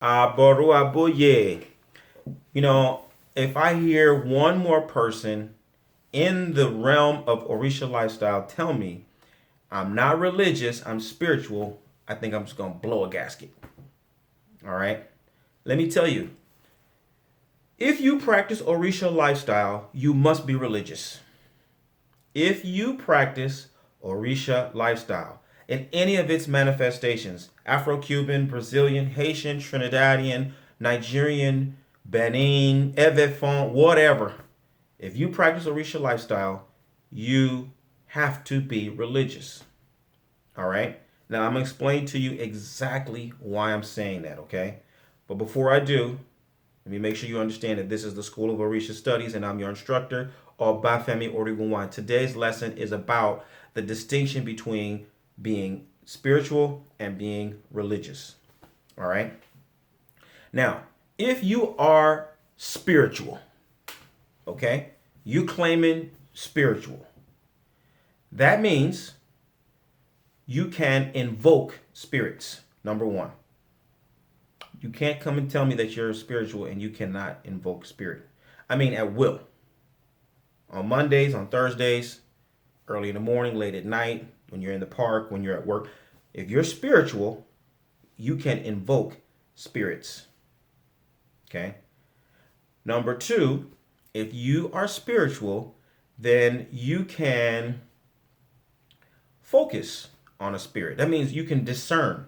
Aboru abuye. You know, if I hear one more person in the realm of Orisha lifestyle tell me I'm not religious, I'm spiritual, I think I'm just going to blow a gasket. All right? Let me tell you, if you practice Orisha lifestyle, you must be religious. If you practice Orisha lifestyle in any of its manifestations, Afro-Cuban, Brazilian, Haitian, Trinidadian, Nigerian, Benin, Evefon, whatever, if you practice Orisha lifestyle, you have to be religious. All right? Now I'm going to explain to you exactly why I'm saying that, okay? But before I do, let me make sure you understand that this is the School of Orisha Studies and I'm your instructor, Obafemi Origunwan. Today's lesson is about the distinction between being spiritual and being religious. All right? Now, if you are spiritual, okay, you claiming spiritual, that means you can invoke spirits, number one. You can't come and tell me that you're spiritual and you cannot invoke spirit. I mean, at will. On Mondays, on Thursdays, early in the morning, late at night, when you're in the park, when you're at work. If you're spiritual, you can invoke spirits. Okay? Number two, if you are spiritual, then you can focus on a spirit. That means you can discern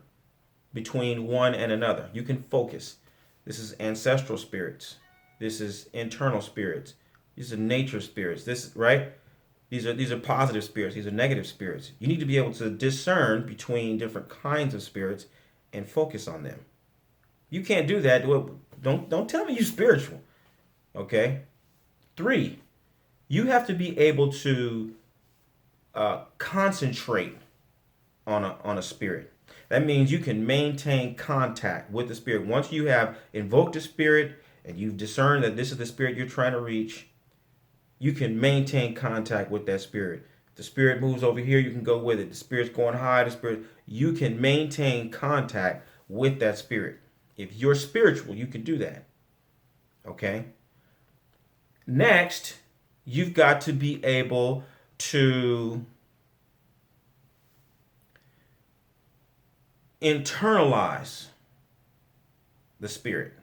between one and another. You can focus. This is ancestral spirits. This is internal spirits. These are nature spirits. This right? These are positive spirits. These are negative spirits. You need to be able to discern between different kinds of spirits and focus on them. You can't do that. Don't tell me you're spiritual. Okay. Three, you have to be able to concentrate on a spirit. That means you can maintain contact with the spirit. Once you have invoked the spirit and you've discerned that this is the spirit you're trying to reach, you can maintain contact with that spirit. If the spirit moves over here, you can go with it. The spirit's going high, the spirit, you can maintain contact with that spirit. If you're spiritual, you can do that. Okay? Next, you've got to be able to internalize the spirit.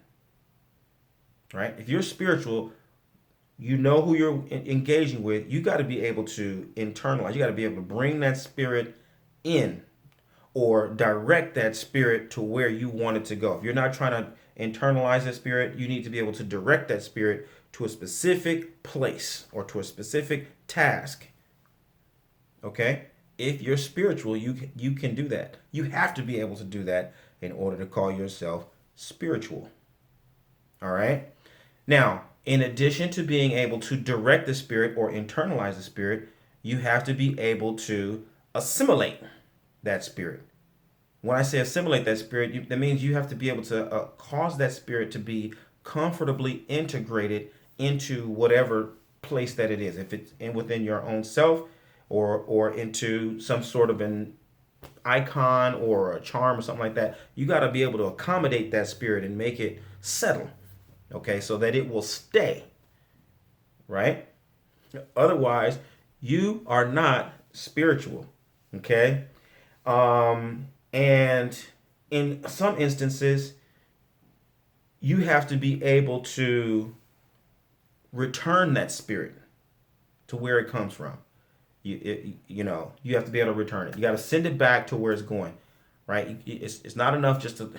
Right? If you're spiritual, you know who you're engaging with. You got to be able to internalize. You got to be able to bring that spirit in or direct that spirit to where you want it to go. If you're not trying to internalize that spirit, you need to be able to direct that spirit to a specific place or to a specific task. Okay? If you're spiritual, you can do that. You have to be able to do that in order to call yourself spiritual. All right? Now, in addition to being able to direct the spirit or internalize the spirit, you have to be able to assimilate that spirit. When I say assimilate that spirit, that means you have to be able to cause that spirit to be comfortably integrated into whatever place that it is. If it's within your own self or into some sort of an icon or a charm or something like that, you got to be able to accommodate that spirit and make it settle, okay, so that it will stay, right? Otherwise, you are not spiritual, okay? And in some instances, you have to be able to return that spirit to where it comes from. You have to be able to return it. You got to send it back to where it's going, right? It's not enough just to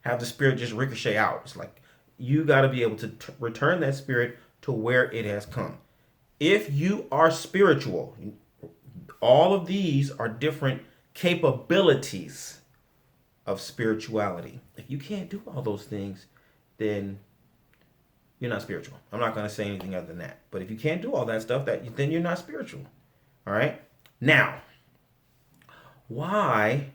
have the spirit just ricochet out. It's like you got to be able to return that spirit to where it has come. If you are spiritual, all of these are different capabilities of spirituality. If you can't do all those things, then you're not spiritual. I'm not going to say anything other than that. But if you can't do all that stuff, then you're not spiritual. All right? Now, why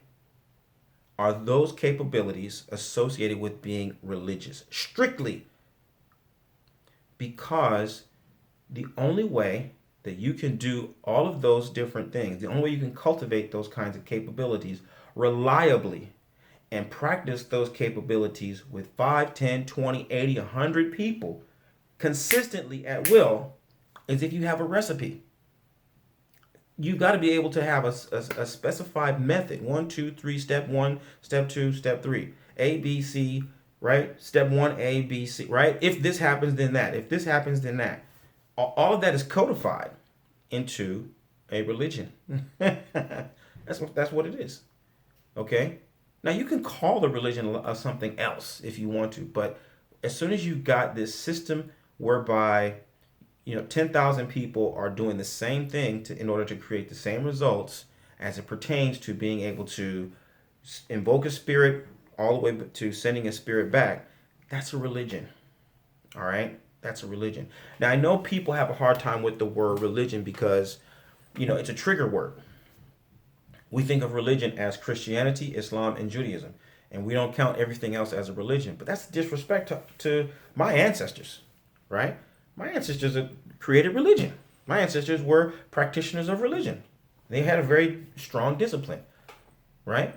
are those capabilities associated with being religious? Strictly because the only way that you can do all of those different things, the only way you can cultivate those kinds of capabilities reliably and practice those capabilities with 5, 10, 20, 80, 100 people consistently at will is if you have a recipe. You've got to be able to have a specified method. 1, 2, 3, step one, step two, step three. A, B, C, right? Step one, A, B, C, right? If this happens, then that. If this happens, then that. All of that is codified into a religion. That's what it is. Okay? Now you can call the religion something else if you want to, but as soon as you've got this system whereby 10,000 people are doing the same thing in order to create the same results as it pertains to being able to invoke a spirit all the way to sending a spirit back, that's a religion. All right? That's a religion. Now, I know people have a hard time with the word religion because, it's a trigger word. We think of religion as Christianity, Islam, and Judaism, and we don't count everything else as a religion. But that's disrespect to my ancestors, right? My ancestors created religion. My ancestors were practitioners of religion. They had a very strong discipline, right?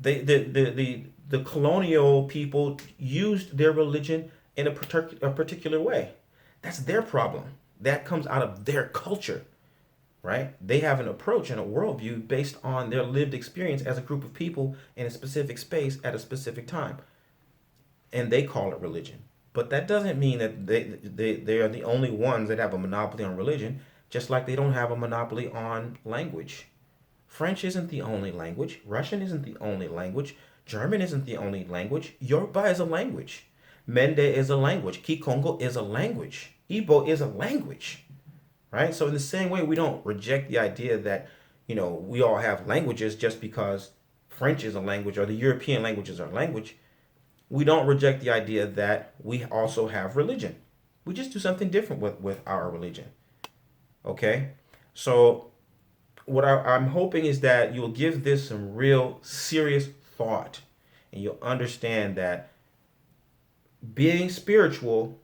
The colonial people used their religion in a particular way. That's their problem. That comes out of their culture, right? They have an approach and a worldview based on their lived experience as a group of people in a specific space at a specific time. And they call it religion. But that doesn't mean that they are the only ones that have a monopoly on religion, just like they don't have a monopoly on language. French isn't the only language. Russian isn't the only language. German isn't the only language. Yoruba is a language. Mende is a language. Kikongo is a language. Igbo is a language. Right? So in the same way, we don't reject the idea that, we all have languages just because French is a language or the European languages are a language. We don't reject the idea that we also have religion. We just do something different with our religion. Okay? So what I'm hoping is that you'll give this some real serious thought and you'll understand that being spiritual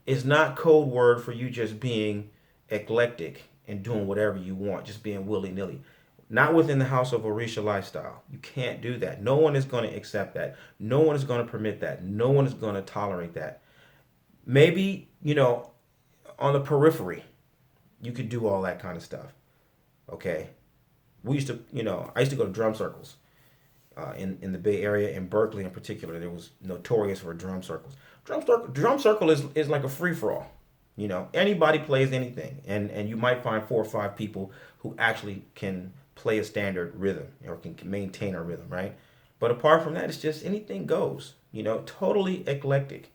is not code word for you just being eclectic and doing whatever you want, just being willy-nilly. Not within the house of Orisha lifestyle. You can't do that. No one is going to accept that. No one is going to permit that. No one is going to tolerate that. Maybe, on the periphery, you could do all that kind of stuff. Okay? We used to, I used to go to drum circles in the Bay Area, in Berkeley in particular. There was notorious for drum circles. Drum circle is like a free-for-all. Anybody plays anything. And you might find 4 or 5 people who actually can play a standard rhythm or can maintain a rhythm, right? But apart from that, it's just anything goes, totally eclectic,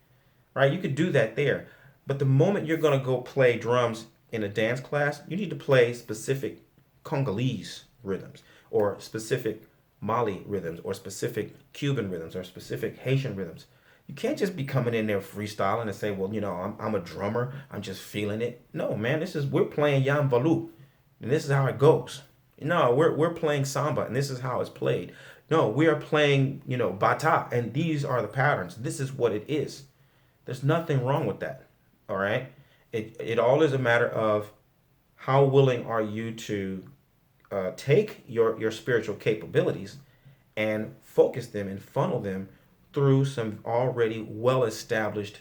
right? You could do that there. But the moment you're going to go play drums in a dance class, you need to play specific Congolese rhythms or specific Mali rhythms or specific Cuban rhythms or specific Haitian rhythms. You can't just be coming in there freestyling and say, well, I'm a drummer. I'm just feeling it. No, man, we're playing Yan Valu and this is how it goes. No, we're playing samba, and this is how it's played. No, we are playing, bata, and these are the patterns. This is what it is. There's nothing wrong with that. All right. It all is a matter of how willing are you to take your spiritual capabilities and focus them and funnel them through some already well-established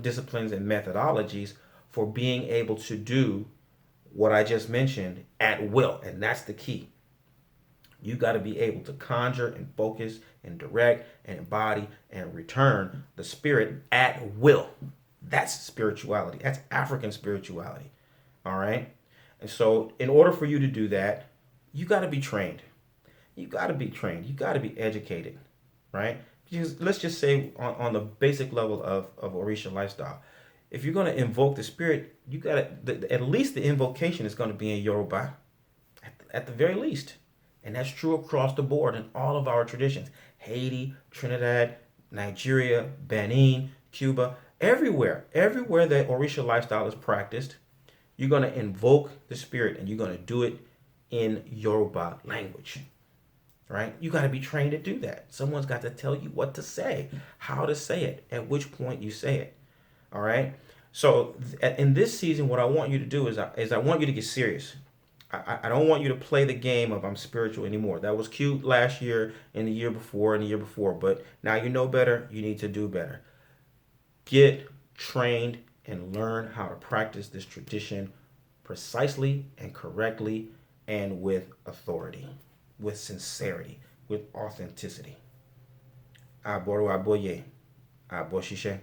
disciplines and methodologies for being able to do what I just mentioned at will. And that's the key. You got to be able to conjure and focus and direct and embody and return the spirit at will. That's spirituality. That's African spirituality. All right. And so in order for you to do that, you got to be trained. You got to be trained. You got to be educated. Right. Because let's just say on the basic level of Orisha lifestyle, if you're going to invoke the spirit, you got to, at least the invocation is going to be in Yoruba, at the very least. And that's true across the board in all of our traditions. Haiti, Trinidad, Nigeria, Benin, Cuba, everywhere that Orisha lifestyle is practiced, you're going to invoke the spirit and you're going to do it in Yoruba language. Right? You got to be trained to do that. Someone's got to tell you what to say, how to say it, at which point you say it. All right. So in this season, what I want you to do is I want you to get serious. I don't want you to play the game of I'm spiritual anymore. That was cute last year and the year before and the year before, but now you know better. You need to do better. Get trained and learn how to practice this tradition precisely and correctly and with authority, with sincerity, with authenticity. Aboru aboye, aboshishe.